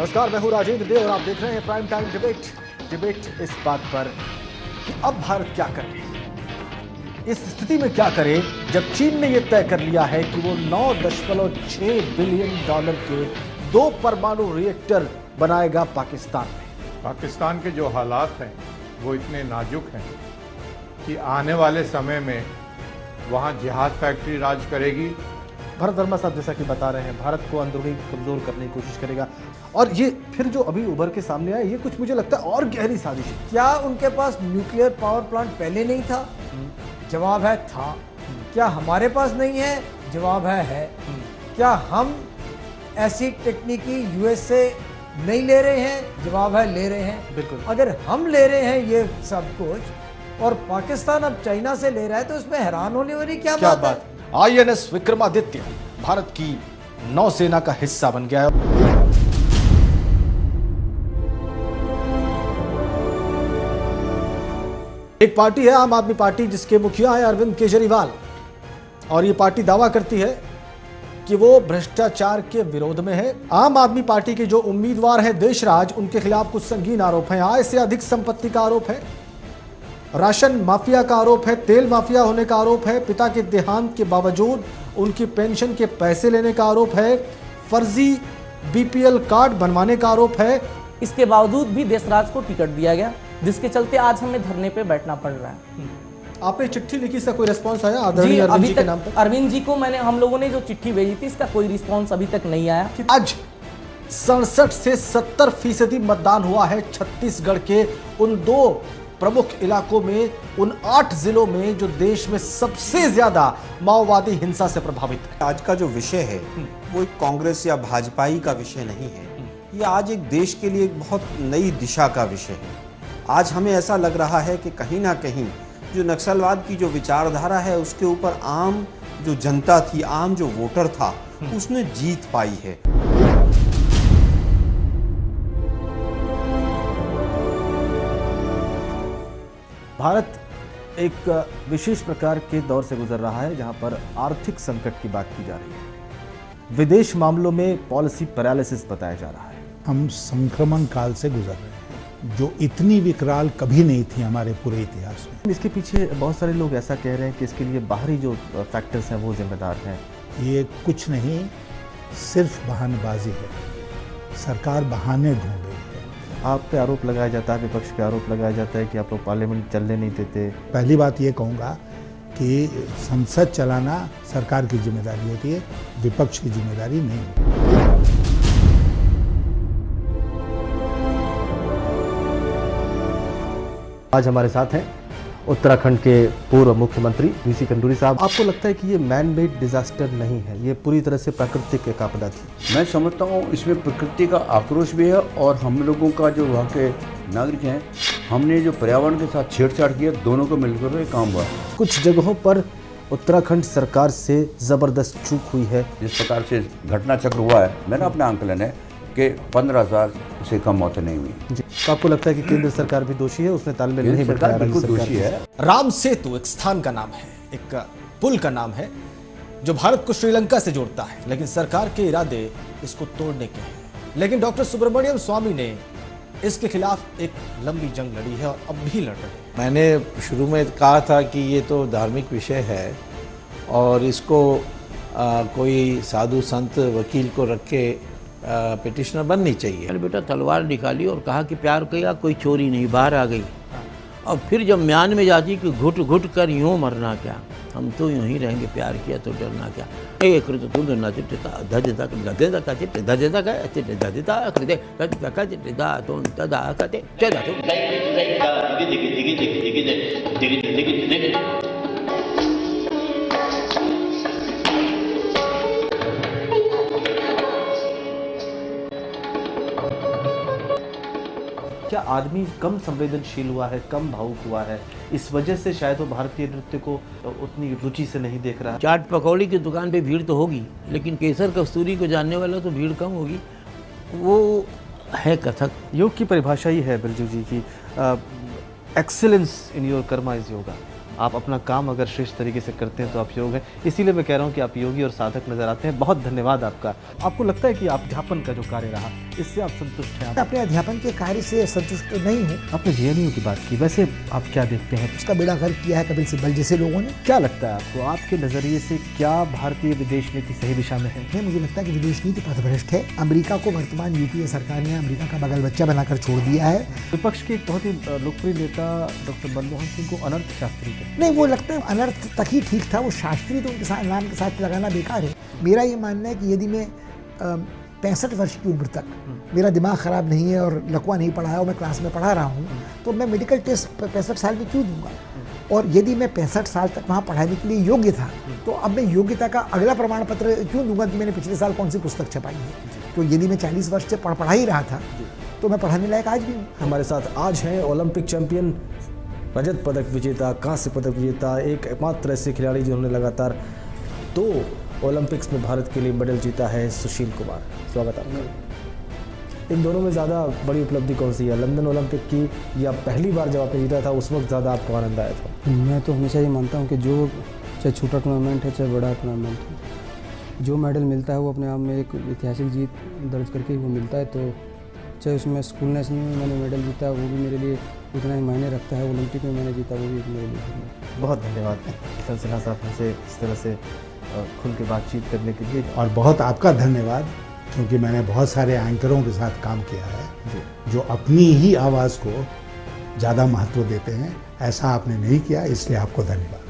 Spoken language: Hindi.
नमस्कार, मैं हूं राजेंद्र देव और आप देख रहे हैं प्राइम टाइम डिबेट इस बात पर कि अब भारत क्या करे, इस स्थिति में क्या करे जब चीन ने यह तय कर लिया है कि वो 9.6 बिलियन डॉलर के 2 परमाणु रिएक्टर बनाएगा पाकिस्तान में। पाकिस्तान के जो हालात हैं वो इतने नाजुक हैं कि आने वाले समय में वहाँ जिहाद फैक्ट्री राज करेगी। भरत वर्मा साहब जैसा कि बता रहे हैं, भारत को अंदरूनी कमजोर करने की कोशिश करेगा और ये फिर जो अभी उभर के सामने आया, ये कुछ मुझे लगता है और गहरी साजिश है। क्या उनके पास न्यूक्लियर पावर प्लांट पहले नहीं था? जवाब है था। क्या हमारे पास नहीं है? जवाब है। क्या हम ऐसी टेक्निकी यूएस से नहीं ले रहे हैं? जवाब है ले रहे हैं। बिल्कुल। अगर हम ले रहे हैं ये सब कुछ और पाकिस्तान अब चाइना से ले रहा है तो उसमें हैरान होने वाली क्या बात है? INS विक्रमादित्य भारत की नौसेना का हिस्सा बन गया है। एक पार्टी है आम आदमी पार्टी, जिसके मुखिया है अरविंद केजरीवाल, और ये पार्टी दावा करती है कि वो भ्रष्टाचार के विरोध में है। आम आदमी पार्टी के जो उम्मीदवार हैं देशराज, उनके खिलाफ कुछ संगीन आरोप हैं। आय से अधिक संपत्ति का आरोप है, राशन माफिया का आरोप है, तेल माफिया होने का आरोप है, पिता के देहांत के बावजूद उनकी पेंशन के पैसे लेने का आरोप है, फर्जी BPL कार्ड बनवाने का आरोप है। इसके बावजूद भी देशराज को टिकट दिया गया, जिसके चलते आज हमें धरने पे बैठना पड़ रहा है। आपने चिट्ठी लिखी, इसका कोई रिस्पॉन्स आया आदरणीय अरविंद जी के नाम पर? अरविंद जी को हम लोगों ने जो चिट्ठी भेजी थी, इसका कोई रिस्पॉन्स अभी तक नहीं आया। आज 67 से 70% मतदान हुआ है छत्तीसगढ़ के उन 2 प्रमुख इलाकों में, उन 8 जिलों में जो देश में सबसे ज्यादा माओवादी हिंसा से प्रभावित है। आज का जो विषय है वो एक कांग्रेस या भाजपाई का विषय नहीं है, ये आज एक देश के लिए एक बहुत नई दिशा का विषय है। आज हमें ऐसा लग रहा है कि कहीं ना कहीं जो नक्सलवाद की जो विचारधारा है उसके ऊपर आम जो जनता थी, आम जो वोटर था, उसने जीत पाई है। भारत एक विशेष प्रकार के दौर से गुजर रहा है जहां पर आर्थिक संकट की बात की जा रही है, विदेश मामलों में पॉलिसी पैरालिसिस बताया जा रहा है। हम संक्रमण काल से गुजर रहे हैं जो इतनी विकराल कभी नहीं थी हमारे पूरे इतिहास में। इसके पीछे बहुत सारे लोग ऐसा कह रहे हैं कि इसके लिए बाहरी जो फैक्टर्स हैं वो जिम्मेदार हैं। ये कुछ नहीं, सिर्फ बहानेबाजी है। सरकार बहाने ढूंढ रही है। आप पे आरोप लगाया जाता है, विपक्ष पे आरोप लगाया जाता है कि आप लोग पार्लियामेंट चलने नहीं देते। पहली बात ये कहूँगा कि संसद चलाना सरकार की जिम्मेदारी होती है, विपक्ष की जिम्मेदारी नहीं। आज हमारे साथ हैं उत्तराखंड के पूर्व मुख्यमंत्री VC खंडूरी साहब। आपको लगता है कि ये मैन मेड डिजास्टर नहीं है, ये पूरी तरह से प्राकृतिक एक आपदा थी? मैं समझता हूँ इसमें प्रकृति का आक्रोश भी है और हम लोगों का जो वहाँ के नागरिक हैं, हमने जो पर्यावरण के साथ छेड़छाड़ किया, दोनों को मिलकर ये काम हुआ। कुछ जगहों पर उत्तराखंड सरकार से जबरदस्त चूक हुई है। जिस प्रकार से घटना चक्र हुआ है, मेरा अपना आंकलन है कि 15,000 से कम मौतें नहीं हुई। तो आपको लगता है कि केंद्र सरकार भी दोषी है, उसने तालमेल नहीं बिठाया? बिल्कुल दोषी है। राम सेतु एक स्थान का नाम है, एक पुल का नाम है जो भारत को श्रीलंका से जोड़ता है, लेकिन सरकार के इरादे इसको तोड़ने के हैं। लेकिन डॉक्टर सुब्रमण्यम स्वामी ने इसके खिलाफ एक लंबी जंग लड़ी है और अब भी लड़ रहे हैं। मैंने शुरू में कहा था कि ये तो धार्मिक विषय है और इसको कोई साधु संत वकील को रख के पिटिशनर बननी चाहिए। मैंने बेटा तलवार निकाली और कहा कि प्यार किया, कोई चोरी नहीं, बाहर आ गई। और फिर जब म्यान में जाती कि घुट घुट कर यूँ मरना क्या, हम तो यूँ ही रहेंगे, प्यार किया तो डरना क्या। एक ऋतु तुम ना चिट्ठा धजता धजता का चिट्ठ धजता का चिट्ठ धजता हृदय का चिट्ठ दा तुम तदा कते चला तुम। क्या आदमी कम संवेदनशील हुआ है, कम भावुक हुआ है, इस वजह से शायद वो भारतीय नृत्य को उतनी रुचि से नहीं देख रहा? चाट पकौड़ी की दुकान पे भीड़ तो होगी, लेकिन केसर कस्तूरी को जानने वाला तो भीड़ कम होगी। वो है कथक। योग की परिभाषा ही है बिरजू जी की excellence in your Karma is yoga. आप अपना काम अगर श्रेष्ठ तरीके से करते हैं तो आप योग हैं। इसीलिए मैं कह रहा हूँ कि आप योगी और साधक नज़र आते हैं। बहुत धन्यवाद आपका। आपको लगता है कि अध्यापन का जो कार्य रहा इससे आप संतुष्ट हैं? अपने अध्यापन के कार्य से संतुष्ट नहीं हूँ। आपने जेएनयू की बात की, वैसे आप क्या देखते हैं? उसका बेड़ा गर्क किया है कपिल सिब्बल जैसे लोगों ने। क्या लगता है आपको, आपके नज़रिए से क्या भारतीय विदेश नीति सही दिशा में है? मुझे लगता है कि विदेश नीति पथभ्रष्ट है। अमेरिका को वर्तमान यूपीए सरकार ने अमेरिका का बगल बच्चा बनाकर छोड़ दिया है। विपक्ष के एक बहुत ही लोकप्रिय नेता डॉक्टर मनमोहन सिंह को अनर्थ शास्त्री थे। नहीं, वो लगता है अनर्थ तक ही ठीक था, वो शास्त्री तो उनके नाम के साथ लगाना बेकार है। मेरा ये मानना है कि यदि मैं 65 वर्ष की उम्र तक मेरा दिमाग ख़राब नहीं है और लकवा नहीं पढ़ा है और मैं क्लास में पढ़ा रहा हूँ, तो मैं मेडिकल टेस्ट 65 साल में क्यों दूंगा? और यदि मैं 65 साल तक वहाँ पढ़ाने के लिए योग्य था, तो अब मैं योग्यता का अगला प्रमाण पत्र क्यों दूंगा कि मैंने पिछले साल कौन सी पुस्तक छपाई है? तो यदि मैं 40 वर्ष से पढ़ा ही रहा था तो मैं पढ़ाने लायक आज भी हूँ। हमारे साथ आज हैं ओलंपिक चैंपियन, रजत पदक विजेता, कांस्य पदक विजेता, एकमात्र ऐसे खिलाड़ी जिन्होंने लगातार 2 ओलंपिक्स में भारत के लिए मेडल जीता है, सुशील कुमार। स्वागत आपका। इन दोनों में ज़्यादा बड़ी उपलब्धि कौन सी है, लंदन ओलंपिक की या पहली बार जब आपने जीता था उस वक्त ज़्यादा आपको आनंद आया था? मैं तो हमेशा ये मानता हूँ कि जो चाहे छोटा टूर्नामेंट है चाहे बड़ा टूर्नामेंट है, जो मेडल मिलता है वो अपने आप में एक ऐतिहासिक जीत दर्ज करके ही वो मिलता है। तो चाहे उसमें स्कूल नेशनल में मैंने मेडल जीता वो भी मेरे लिए उतना ही मायने रखता है, ओलंपिक में मैंने जीता वो भी मेरे लिए। बहुत धन्यवाद सिन्हा साहब हमसे इस तरह से खुल के बातचीत करने के लिए। और बहुत आपका धन्यवाद, क्योंकि मैंने बहुत सारे एंकरों के साथ काम किया है जो अपनी ही आवाज़ को ज़्यादा महत्व देते हैं। ऐसा आपने नहीं किया, इसलिए आपको धन्यवाद।